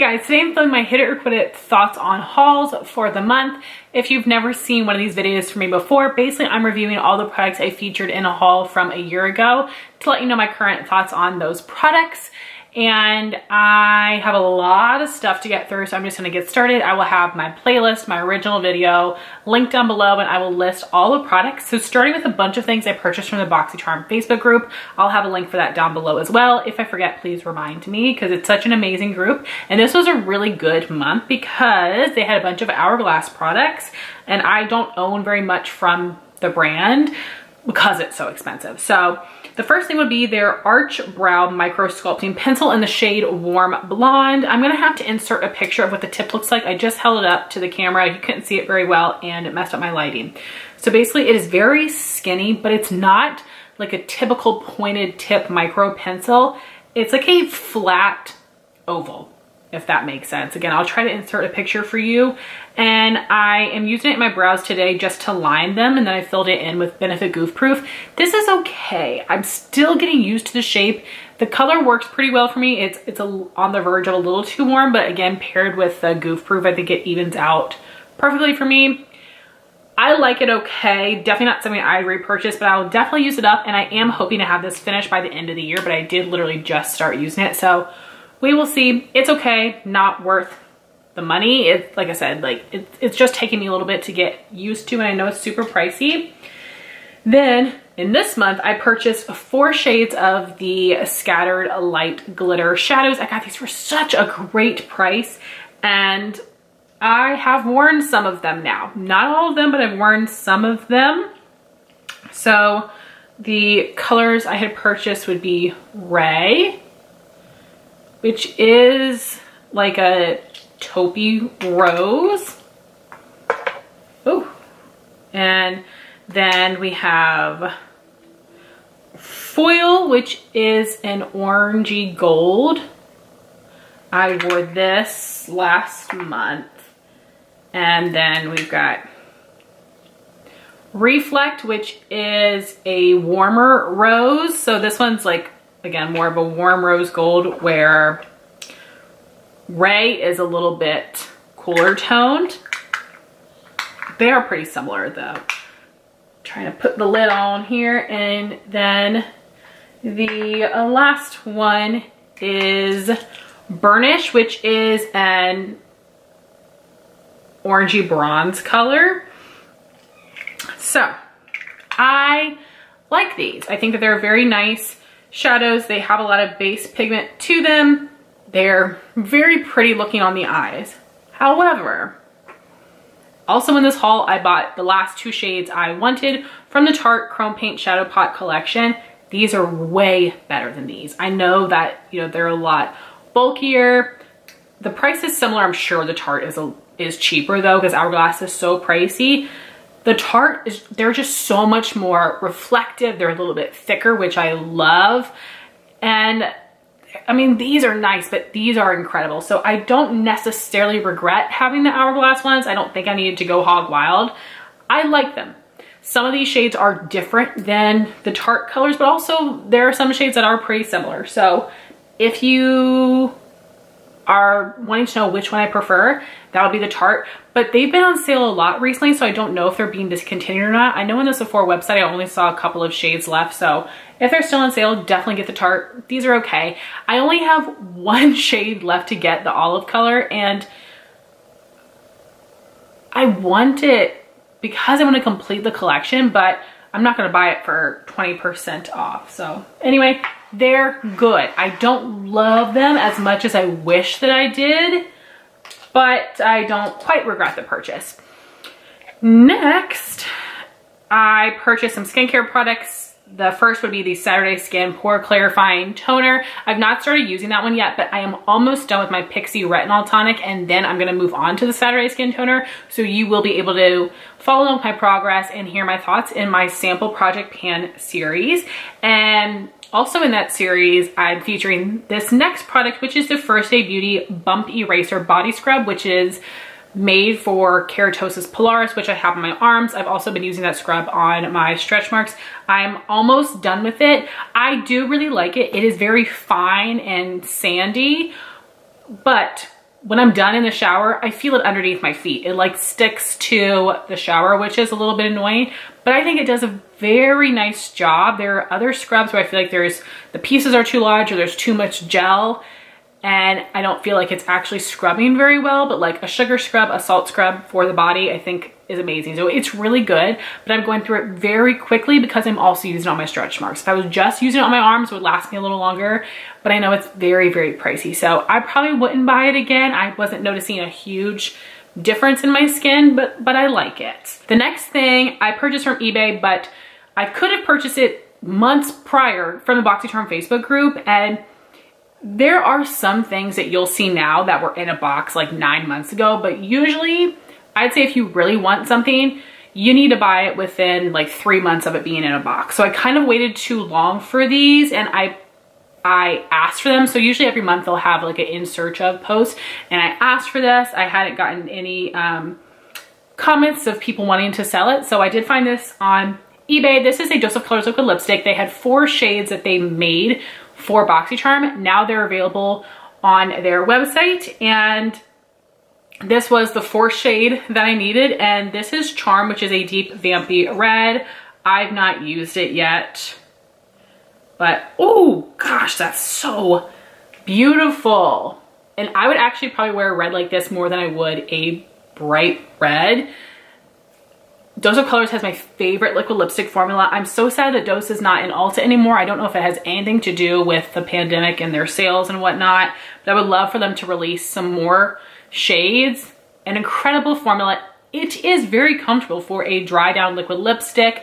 guys, today I'm filming my hit it or quit it thoughts on hauls for the month. If you've never seen one of these videos from me before, basically I'm reviewing all the products I featured in a haul from a year ago to let you know my current thoughts on those products. And I have a lot of stuff to get through, so I'm just gonna get started. I will have my playlist, my original video linked down below, and I will list all the products. So starting with a bunch of things I purchased from the BoxyCharm Facebook group, I'll have a link for that down below as well. If I forget, please remind me, because it's such an amazing group. And this was a really good month because they had a bunch of Hourglass products, and I don't own very much from the brand because it's so expensive. So the first thing would be their Arch Brow Micro Sculpting Pencil in the shade Warm Blonde. I'm gonna have to insert a picture of what the tip looks like. I just held it up to the camera. You couldn't see it very well and it messed up my lighting. So basically it is very skinny, but it's not like a typical pointed tip micro pencil. It's like a flat oval, if that makes sense. Again, I'll try to insert a picture for you. And I am using it in my brows today just to line them, and then I filled it in with Benefit Goof Proof. This is okay. I'm still getting used to the shape. The color works pretty well for me. It's on the verge of a little too warm, but again, paired with the Goof Proof, I think it evens out perfectly for me. I like it okay. Definitely not something I'd repurchase, but I'll definitely use it up, and I am hoping to have this finished by the end of the year, but I did literally just start using it, so we will see. It's okay, not worth the money. It's like I said, like it's just taking me a little bit to get used to, and I know it's super pricey. Then in this month, I purchased 4 shades of the Scattered Light Glitter Shadows. I got these for such a great price, and I have worn some of them now. Not all of them, but I've worn some of them. So the colors I had purchased would be Ray, which is like a taupey rose. Oh, and then we have Foil, which is an orangey gold. I wore this last month. And then we've got Reflect, which is a warmer rose. So this one's like, again, more of a warm rose gold, where Ray is a little bit cooler toned. They are pretty similar though. Trying to put the lid on here. And then the last one is Burnish, which is an orangey bronze color. So I like these. I think that they're very nice shadows. They have a lot of base pigment to them. They're very pretty looking on the eyes. However, also in this haul, I bought the last 2 shades I wanted from the Tarte Chrome Paint Shadow Pot collection. These are way better than these. I know that, you know, they're a lot bulkier. The price is similar. I'm sure the Tarte is cheaper though, because Hourglass is so pricey. The Tarte they're just so much more reflective. They're a little bit thicker, which I love. And I mean, these are nice, but these are incredible. So I don't necessarily regret having the Hourglass ones. I don't think I needed to go hog wild. I like them. Some of these shades are different than the Tarte colors, but also there are some shades that are pretty similar. So if you are wanting to know which one I prefer, that would be the Tarte. But they've been on sale a lot recently, so I don't know if they're being discontinued or not. I know on the Sephora website, I only saw a couple of shades left, so if they're still on sale, definitely get the Tarte. These are okay. I only have 1 shade left to get, the olive color, and I want it because I want to complete the collection, but I'm not going to buy it for 20% off. So anyway, they're good. I don't love them as much as I wish that I did, but I don't quite regret the purchase. Next, I purchased some skincare products. The first would be the Saturday Skin Pore Clarifying Toner. I've not started using that one yet, but I am almost done with my Pixie Retinol Tonic, and then I'm gonna move on to the Saturday Skin Toner. So you will be able to follow my progress and hear my thoughts in my Sample Project Pan series. And also in that series, I'm featuring this next product, which is the First Day Beauty Bump Eraser Body Scrub, which is made for keratosis pilaris, which I have on my arms. I've also been using that scrub on my stretch marks. I'm almost done with it. I do really like it. It is very fine and sandy, but when I'm done in the shower, I feel it underneath my feet. It like sticks to the shower, which is a little bit annoying, but I think it does a very nice job. There are other scrubs where I feel like the pieces are too large or there's too much gel, and I don't feel like it's actually scrubbing very well, but like a sugar scrub, a salt scrub for the body, I think is amazing. So it's really good, but I'm going through it very quickly because I'm also using it on my stretch marks. If I was just using it on my arms, it would last me a little longer, but I know it's very, very pricey. So I probably wouldn't buy it again. I wasn't noticing a huge difference in my skin, but I like it. The next thing I purchased from eBay, but I could have purchased it months prior from the BoxyCharm Facebook group, and there are some things that you'll see now that were in a box like 9 months ago, but usually I'd say if you really want something, you need to buy it within like 3 months of it being in a box. So I kind of waited too long for these, and I asked for them. So usually every month they'll have like an in search of post, and I asked for this. I hadn't gotten any comments of people wanting to sell it. So I did find this on eBay. This is a Dose of Colors liquid lipstick. They had 4 shades that they made for BoxyCharm. Now they're available on their website, and this was the 4th shade that I needed, and this is Charm, which is a deep vampy red. I've not used it yet, but oh gosh, that's so beautiful. And I would actually probably wear a red like this more than I would a bright red. Dose of Colors has my favorite liquid lipstick formula. I'm so sad that Dose is not in Ulta anymore. I don't know if it has anything to do with the pandemic and their sales and whatnot, but I would love for them to release some more shades. An incredible formula. It is very comfortable for a dry down liquid lipstick.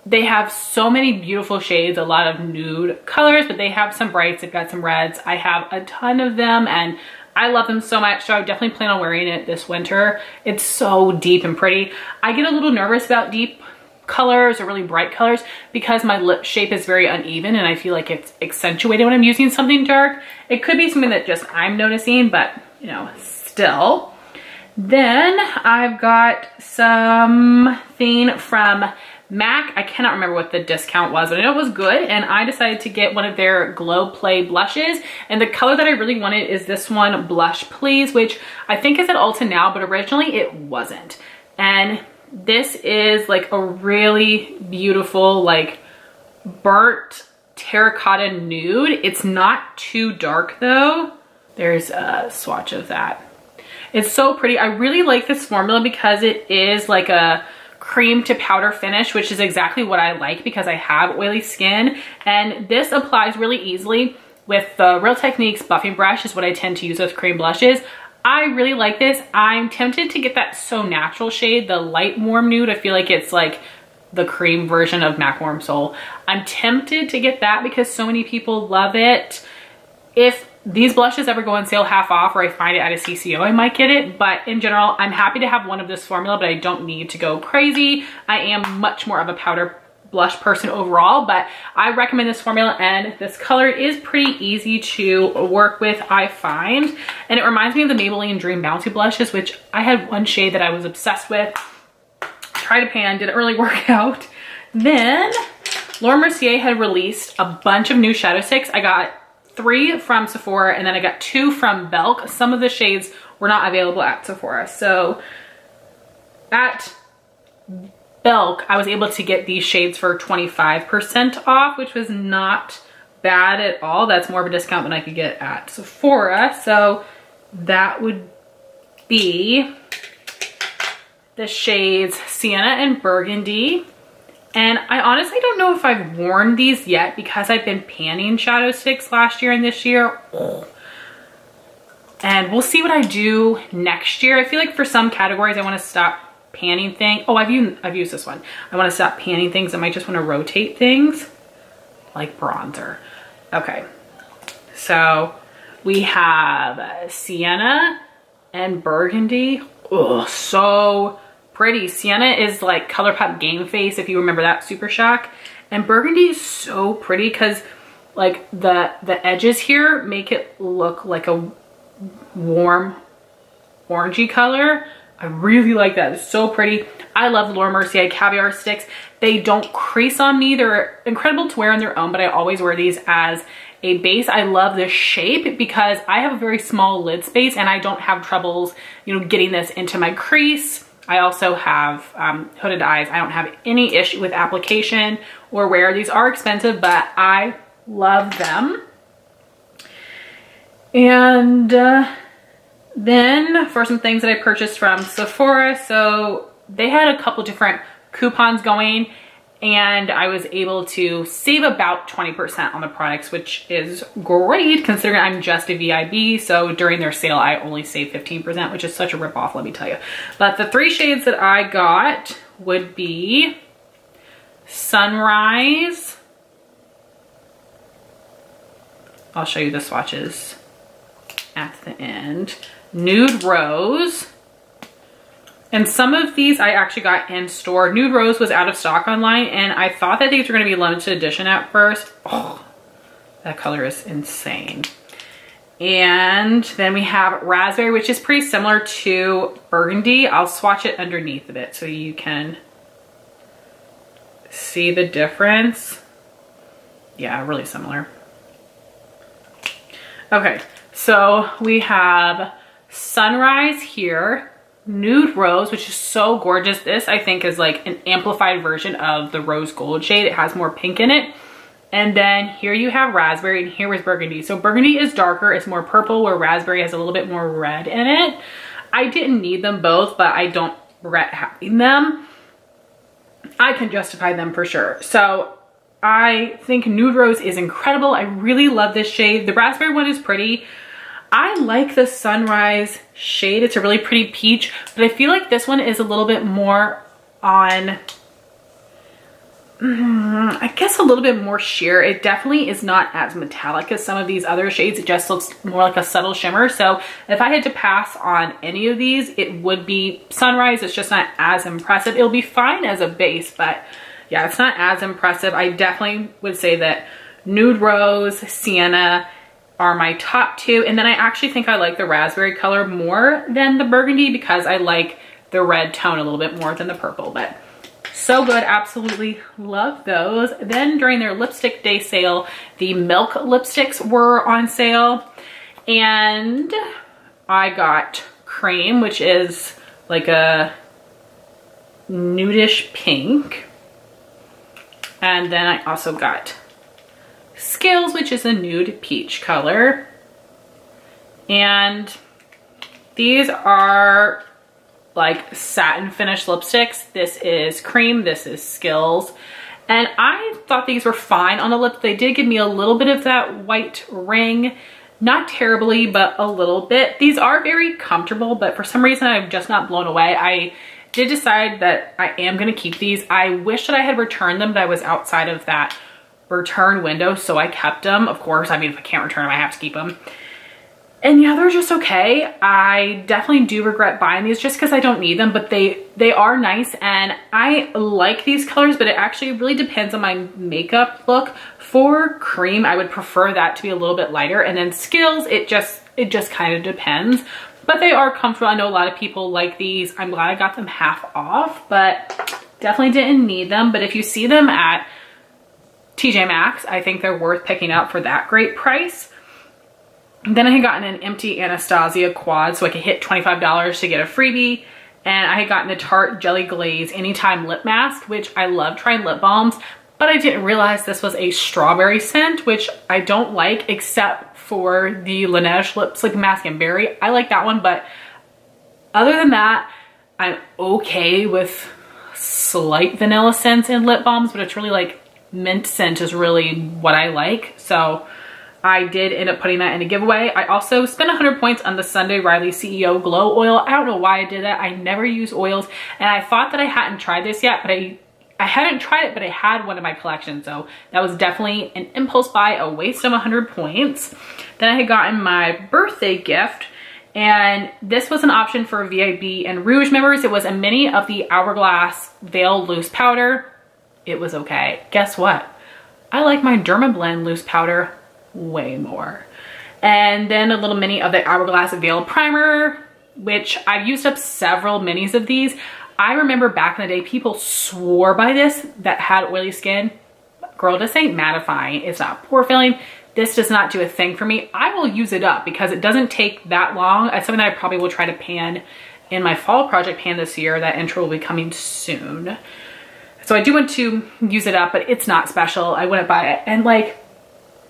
They have so many beautiful shades, a lot of nude colors, but they have some brights. They've got some reds. I have a ton of them, and I love them so much, so I definitely plan on wearing it this winter. It's so deep and pretty. I get a little nervous about deep colors or really bright colors because my lip shape is very uneven, and I feel like it's accentuated when I'm using something dark. It could be something that just I'm noticing, but you know, still. Then I've got something from MAC. I cannot remember what the discount was, but I know it was good, and I decided to get one of their Glow Play blushes, and the color that I really wanted is this one, Blush Please, which I think is at Ulta now, but originally it wasn't. And this is like a really beautiful, like burnt terracotta nude. It's not too dark though. There's a swatch of that. It's so pretty. I really like this formula because it is like a cream to powder finish, which is exactly what I like because I have oily skin, and this applies really easily with the Real Techniques buffing brush is what I tend to use with cream blushes. I really like this. I'm tempted to get that So Natural shade, the light warm nude. I feel like it's like the cream version of MAC Warm Soul. I'm tempted to get that because so many people love it. If these blushes ever go on sale half off or I find it at a CCO, I might get it. But in general, I'm happy to have one of this formula, but I don't need to go crazy. I am much more of a powder blush person overall, but I recommend this formula, and this color is pretty easy to work with, I find. And it reminds me of the Maybelline Dream Bouncy blushes, which I had one shade that I was obsessed with. Tried a pan, didn't really work out. Then Laura Mercier had released a bunch of new shadow sticks. I got 3 from Sephora, and then I got 2 from Belk. Some of the shades were not available at Sephora. So at Belk, I was able to get these shades for 25% off, which was not bad at all. That's more of a discount than I could get at Sephora. So that would be the shades Sienna and Burgundy. And I honestly don't know if I've worn these yet because I've been panning shadow sticks last year and this year. And we'll see what I do next year. I feel like for some categories I want to stop panning things. Oh, I've used this one. I want to stop panning things. I might just want to rotate things like bronzer. Okay, so we have Sienna and Burgundy. Oh, so pretty. Sienna is like ColourPop Game Face, if you remember that Super Shock. And Burgundy is so pretty because like the edges here make it look like a warm orangey color. I really like that. It's so pretty. I love the Laura Mercier Caviar sticks. They don't crease on me. They're incredible to wear on their own, but I always wear these as a base. I love the shape because I have a very small lid space and I don't have troubles, you know, getting this into my crease. I also have hooded eyes. I don't have any issue with application or wear. These are expensive, but I love them. And then for some things that I purchased from Sephora, so they had a couple different coupons going and I was able to save about 20% on the products, which is great considering I'm just a VIB. So during their sale, I only saved 15%, which is such a ripoff, let me tell you. But the 3 shades that I got would be Sunrise. I'll show you the swatches at the end. Nude Rose. And some of these I actually got in store. Nude Rose was out of stock online and I thought that these were gonna be limited edition at first. Oh, that color is insane. And then we have Raspberry, which is pretty similar to Burgundy. I'll swatch it underneath of it so you can see the difference. Yeah, really similar. Okay, so we have Sunrise here. Nude Rose, which is so gorgeous. This I think is like an amplified version of the rose gold shade. It has more pink in it. And then here you have Raspberry and here was Burgundy. So Burgundy is darker, it's more purple, where Raspberry has a little bit more red in it. I didn't need them both, but I don't regret having them. I can justify them for sure. So I think Nude Rose is incredible. I really love this shade. The Raspberry one is pretty. I like the Sunrise shade. It's a really pretty peach, but I feel like this one is a little bit more on, I guess a little bit more sheer. It definitely is not as metallic as some of these other shades. It just looks more like a subtle shimmer. So if I had to pass on any of these, it would be Sunrise. It's just not as impressive. It'll be fine as a base, but yeah, it's not as impressive. I definitely would say that Nude Rose, Sienna, are my top 2. And then I actually think I like the Raspberry color more than the Burgundy because I like the red tone a little bit more than the purple, but so good. Absolutely love those. Then during their lipstick day sale, the Milk lipsticks were on sale and I got Cream, which is like a nudish pink. And then I also got Skillz, which is a nude peach color. And these are like satin finish lipsticks. This is Cream, this is Skillz. And I thought these were fine on the lips. They did give me a little bit of that white ring. Not terribly, but a little bit. These are very comfortable, but for some reason I'm just not blown away. I did decide that I am gonna keep these. I wish that I had returned them, but I was outside of that return window, so I kept them. Of course, I mean, if I can't return them, I have to keep them. And yeah, they're just okay. I definitely do regret buying these just because I don't need them, but they are nice and I like these colors, but it actually really depends on my makeup look. For Cream, I would prefer that to be a little bit lighter, and then Skillz, it just kind of depends. But they are comfortable. I know a lot of people like these. I'm glad I got them half off, but definitely didn't need them. But if you see them at TJ Maxx, I think they're worth picking up for that great price. Then I had gotten an empty Anatasia quad, so I could hit $25 to get a freebie. And I had gotten the Tarte Jelly Glaze Anytime Lip Mask, which I love trying lip balms, but I didn't realize this was a strawberry scent, which I don't like except for the Laneige Lip Sleeping Mask and Berry. I like that one, but other than that, I'm okay with slight vanilla scents in lip balms, but it's really like mint scent is really what I like. So I did end up putting that in a giveaway. I also spent 100 points on the Sunday Riley CEO Glow Oil. I don't know why I did that. I never use oils and I thought that I hadn't tried this yet, but I hadn't tried it, but I had one in my collection. So that was definitely an impulse buy, a waste of 100 points. Then I had gotten my birthday gift, and this was an option for VIB and Rouge members. It was a mini of the Hourglass Veil Loose Powder. It was okay. Guess what? I like my Dermablend loose powder way more. And then a little mini of the Hourglass Veil Primer, which I've used up several minis of these. I remember back in the day, people swore by this that had oily skin. Girl, this ain't mattifying. It's not pore filling. this does not do a thing for me, I will use it up because it doesn't take that long. It's something that I probably will try to pan in my fall project pan this year. That intro will be coming soon. So I do want to use it up, but it's not special. I wouldn't buy it. And like,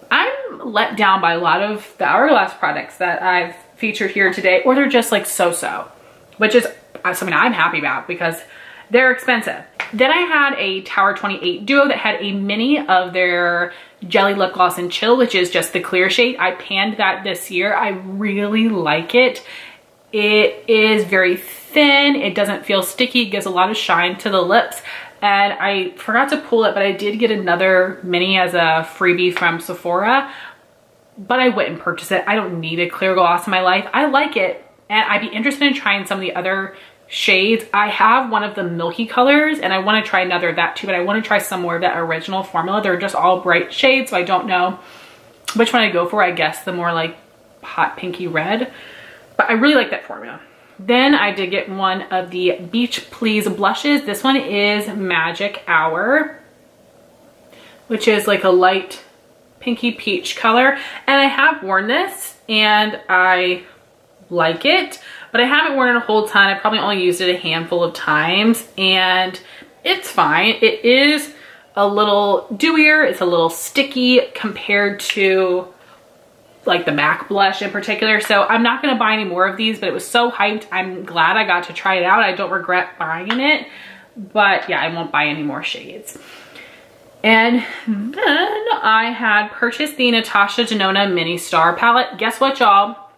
I'm let down by a lot of the Hourglass products that I've featured here today, or they're just like so-so, which is something I'm happy about because they're expensive. Then I had a Tower 28 Duo that had a mini of their Jelly Lip Gloss in Chill, which is just the clear shade. I panned that this year. I really like it. It is very thin. It doesn't feel sticky. It gives a lot of shine to the lips. And I forgot to pull it, but I did get another mini as a freebie from Sephora, but I wouldn't purchase it. I don't need a clear gloss in my life. I like it, and I'd be interested in trying some of the other shades. I have one of the milky colors, and I want to try another of that too, but I want to try some more of that original formula. They're just all bright shades, so I don't know which one I go for. I guess the more like hot pinky red, but I really like that formula. Then I did get one of the Beach Please blushes. This one is Magic Hour, which is like a light pinky peach color. And I have worn this and I like it, but I haven't worn it a whole ton. I probably only used it a handful of times and it's fine. It is a little dewier. It's a little sticky compared to like the MAC blush in particular. So I'm not going to buy any more of these, but it was so hyped. I'm glad I got to try it out. I don't regret buying it, but yeah, I won't buy any more shades. And then I had purchased the Natasha Janona Mini Star palette. Guess what, y'all?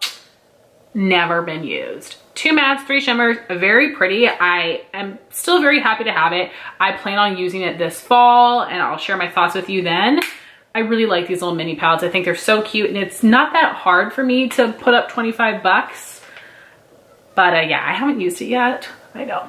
Never been used. 2 mattes, 3 shimmers, very pretty. I am still very happy to have it. I plan on using it this fall and I'll share my thoughts with you then. I really like these little mini palettes. I think they're so cute and it's not that hard for me to put up 25 bucks. But yeah, I haven't used it yet. I know.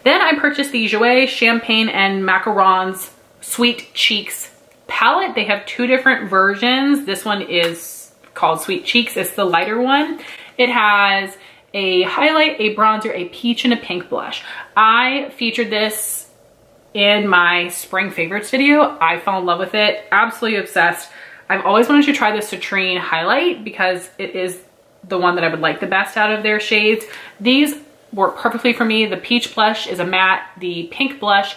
Then I purchased the Jouer Champagne and Macarons Sweet Cheeks palette. They have 2 different versions. This one is called Sweet Cheeks. It's the lighter one. It has a highlight, a bronzer, a peach, and a pink blush. I featured this in my spring favorites video. I fell in love with it, absolutely obsessed. I've always wanted to try the citrine highlight because it is the one that I would like the best out of their shades. These work perfectly for me. The peach blush is a matte. The pink blush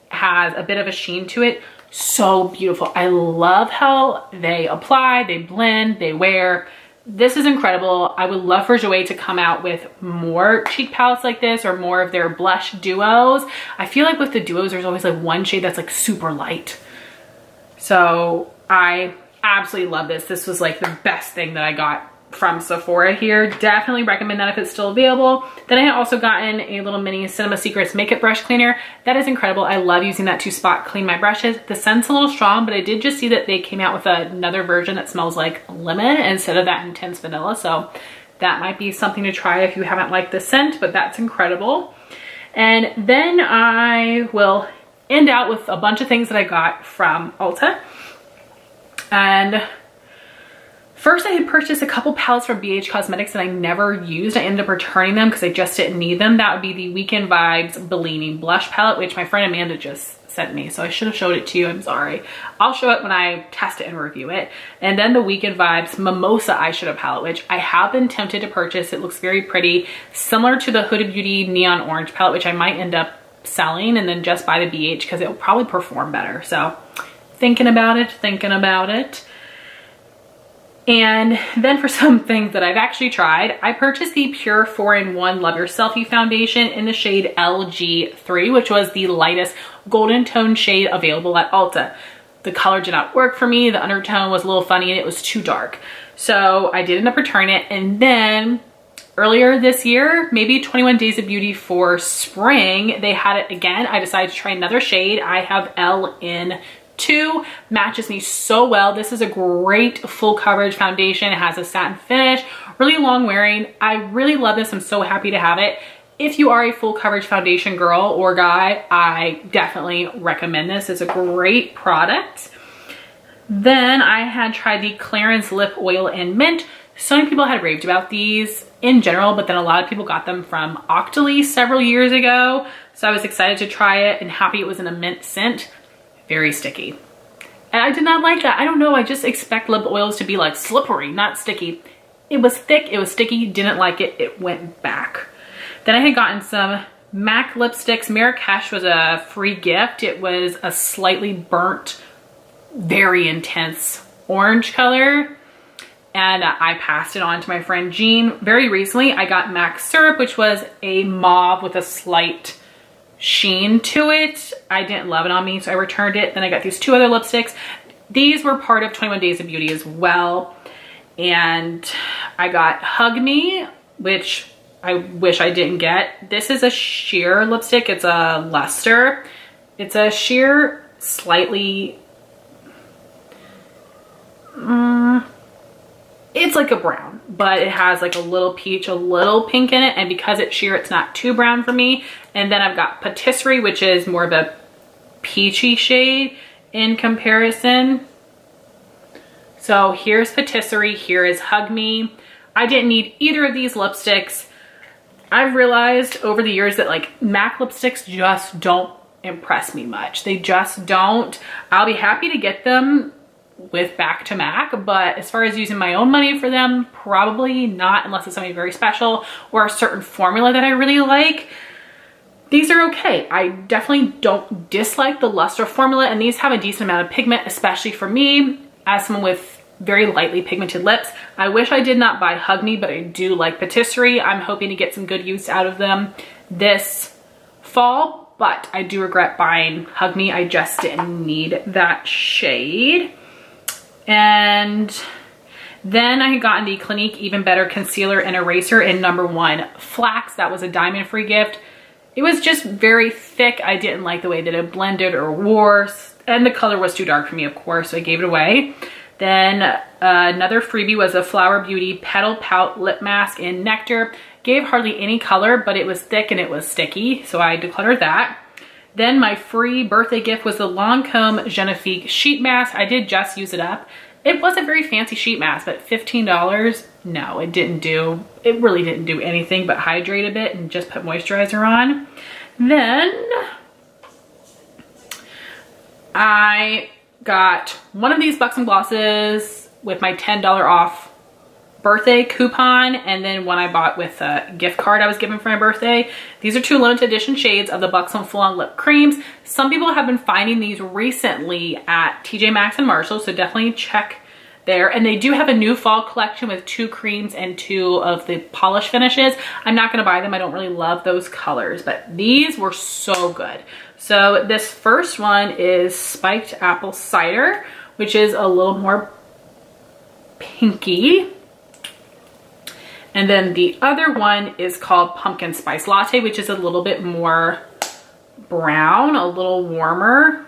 has a bit of a sheen to it. So beautiful. I love how they apply, they blend, they wear. This is incredible. I would love for Jouer to come out with more cheek palettes like this or more of their blush duos. I feel like with the duos, there's always like one shade that's like super light. So I absolutely love this. This was like the best thing that I got from Sephora here. Definitely recommend that if it's still available. Then I had also gotten a little mini Cinema Secrets makeup brush cleaner. That is incredible. I love using that to spot clean my brushes. The scent's a little strong, but I did just see that they came out with another version that smells like lemon instead of that intense vanilla. So that might be something to try if you haven't liked the scent, but that's incredible. And then I will end out with a bunch of things that I got from Ulta. And first, I had purchased a couple palettes from BH Cosmetics that I never used. I ended up returning them because I just didn't need them. That would be the Weekend Vibes Bellini Blush Palette, which my friend Amanda just sent me. So I should have showed it to you. I'm sorry. I'll show it when I test it and review it. And then the Weekend Vibes Mimosa Eyeshadow Palette, which I have been tempted to purchase. It looks very pretty. Similar to the Huda Beauty Neon Orange Palette, which I might end up selling and then just buy the BH because it will probably perform better. So thinking about it, thinking about it. And then for some things that I've actually tried, I purchased the Pure 4-in-1 Love Your Selfie Foundation in the shade LG3, which was the lightest golden tone shade available at Ulta. The color did not work for me. The undertone was a little funny and it was too dark. So I did end up returning it. And then earlier this year, maybe 21 Days of Beauty for spring, they had it again. I decided to try another shade. I have LN2, matches me so well. This is a great full coverage foundation. It has a satin finish, really long wearing. I really love this. I'm so happy to have it. If you are a full coverage foundation girl or guy, I definitely recommend this. It's a great product. Then I had tried the Clarence Lip Oil and Mint. So many people had raved about these in general, but then a lot of people got them from Octoly several years ago. So I was excited to try it and happy it was in a mint scent. Very sticky. And I did not like that. I don't know, I just expect lip oils to be like slippery, not sticky. It was thick, it was sticky, didn't like it, it went back. Then I had gotten some MAC lipsticks. Marrakesh was a free gift. It was a slightly burnt, very intense orange color. And I passed it on to my friend Jean. Very recently, I got MAC Syrup, which was a mauve with a slight sheen to it. I didn't love it on me, so I returned it. Then I got these two other lipsticks. These were part of 21 Days of Beauty as well. And I got Hug Me, which I wish I didn't get. This is a sheer lipstick. It's a luster. It's a sheer, slightly, it's like a brown, but it has like a little peach, a little pink in it. And because it's sheer, it's not too brown for me. And then I've got Patisserie, which is more of a peachy shade in comparison. So here's Patisserie, here is Hug Me. I didn't need either of these lipsticks. I've realized over the years that like MAC lipsticks just don't impress me much. They just don't. I'll be happy to get them with back to MAC, but as far as using my own money for them, probably not unless it's something very special or a certain formula that I really like. These are okay. I definitely don't dislike the luster formula, and these have a decent amount of pigment, especially for me as someone with very lightly pigmented lips. I wish I did not buy Hug Me, but I do like Patisserie. I'm hoping to get some good use out of them this fall, but I do regret buying Hug Me. I just didn't need that shade. And then I had gotten the Clinique Even Better Concealer and Eraser in number 1 Flax. That was a diamond free gift. It was just very thick. I didn't like the way that it blended or wore, and the color was too dark for me, of course, so I gave it away. Then another freebie was a Flower Beauty Petal Pout Lip Mask in Nectar. Gave hardly any color, but it was thick and it was sticky, so I decluttered that. Then my free birthday gift was the Lancome Genifique Sheet Mask. I did just use it up. It was a very fancy sheet mask, but $15, no, it didn't do, it really didn't do anything but hydrate a bit and just put moisturizer on. Then I got one of these Buxom glosses with my $10 off birthday coupon, and then one I bought with a gift card I was given for my birthday. These are 2 limited edition shades of the Buxom Full On Lip Creams. Some people have been finding these recently at TJ Maxx and Marshalls, so definitely check there. And they do have a new fall collection with 2 creams and 2 of the polish finishes. I'm not gonna buy them, I don't really love those colors, but these were so good. So this first one is Spiked Apple Cider, which is a little more pinky. And then the other one is called Pumpkin Spice Latte, which is a little bit more brown, a little warmer.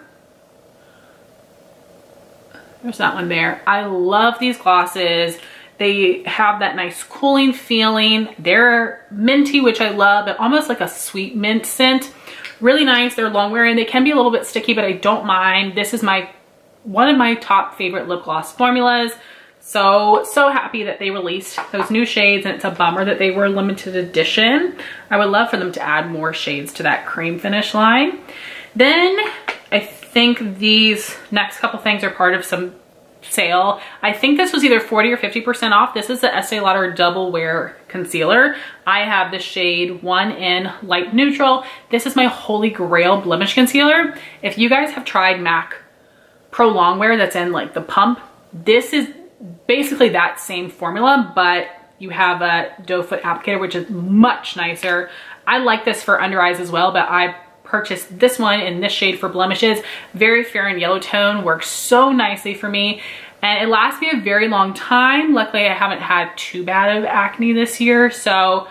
There's that one there. I love these glosses. They have that nice cooling feeling. They're minty, which I love, but almost like a sweet mint scent. Really nice. They're long wearing. They can be a little bit sticky, but I don't mind. This is one of my top favorite lip gloss formulas. So happy that they released those new shades, and it's a bummer that they were limited edition. I would love for them to add more shades to that cream finish line. Then I think these next couple things are part of some sale. I think this was either 40 or 50% off. This is the Estee Lauder Double Wear Concealer. I have the shade 1 in Light Neutral. This is my holy grail blemish concealer. If you guys have tried MAC Pro Longwear that's in like the pump, this is basically that same formula, but you have a doe foot applicator, which is much nicer. I like this for under eyes as well, but I purchased this one in this shade for blemishes. Very fair and yellow tone, works so nicely for me, and it lasts me a very long time. Luckily, I haven't had too bad of acne this year, so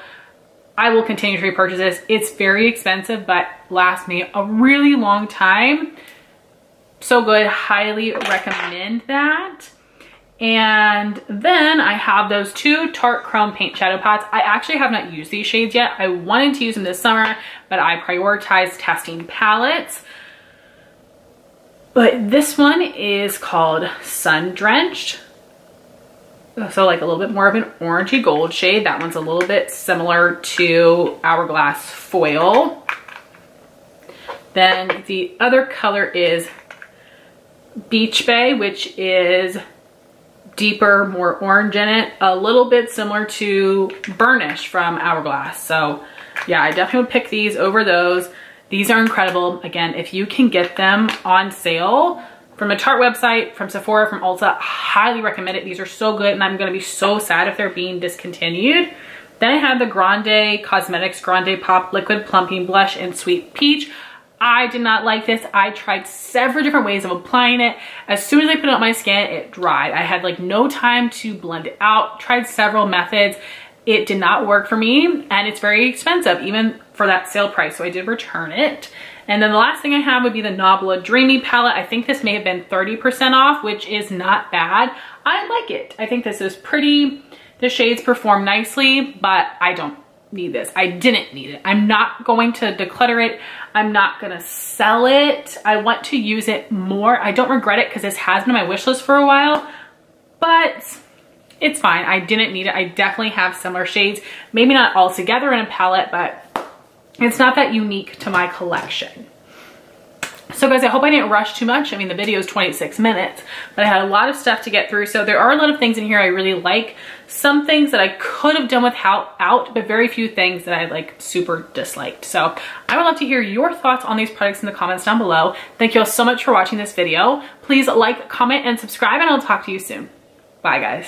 I will continue to repurchase this. It's very expensive, but lasts me a really long time. So good, highly recommend that. And then I have those 2 Tarte Chrome Paint Shadow Pots. I actually have not used these shades yet. I wanted to use them this summer, but I prioritized testing palettes. But this one is called Sun Drenched. So like a little bit more of an orangey gold shade. That one's a little bit similar to Hourglass Foil. Then the other color is Beach Bay, which is deeper, more orange in it, a little bit similar to Burnish from Hourglass. So yeah, I definitely would pick these over those. These are incredible. Again, if you can get them on sale from a Tarte website, from Sephora, from Ulta, highly recommend it. These are so good, and I'm gonna be so sad if they're being discontinued. Then I have the Grande Cosmetics Grande Pop Liquid Plumping Blush in Sweet Peach. I did not like this. I tried several different ways of applying it. As soon as I put it on my skin, it dried. I had like no time to blend it out. Tried several methods. It did not work for me, and it's very expensive, even for that sale price, so I did return it. And then the last thing I have would be the Nabla Dreamy palette. I think this may have been 30% off, which is not bad. I like it. I think this is pretty. The shades perform nicely, but I don't need this. I didn't need it. I'm not going to declutter it. I'm not gonna sell it. I want to use it more. I don't regret it because this has been on my wish list for a while, but it's fine. I didn't need it. I definitely have similar shades, maybe not all together in a palette, but it's not that unique to my collection. So guys, I hope I didn't rush too much. I mean, the video is 26 minutes, but I had a lot of stuff to get through. So there are a lot of things in here I really like. Some things that I could have done without, but very few things that I like super disliked. So I would love to hear your thoughts on these products in the comments down below. Thank you all so much for watching this video. Please like, comment, and subscribe, and I'll talk to you soon. Bye guys.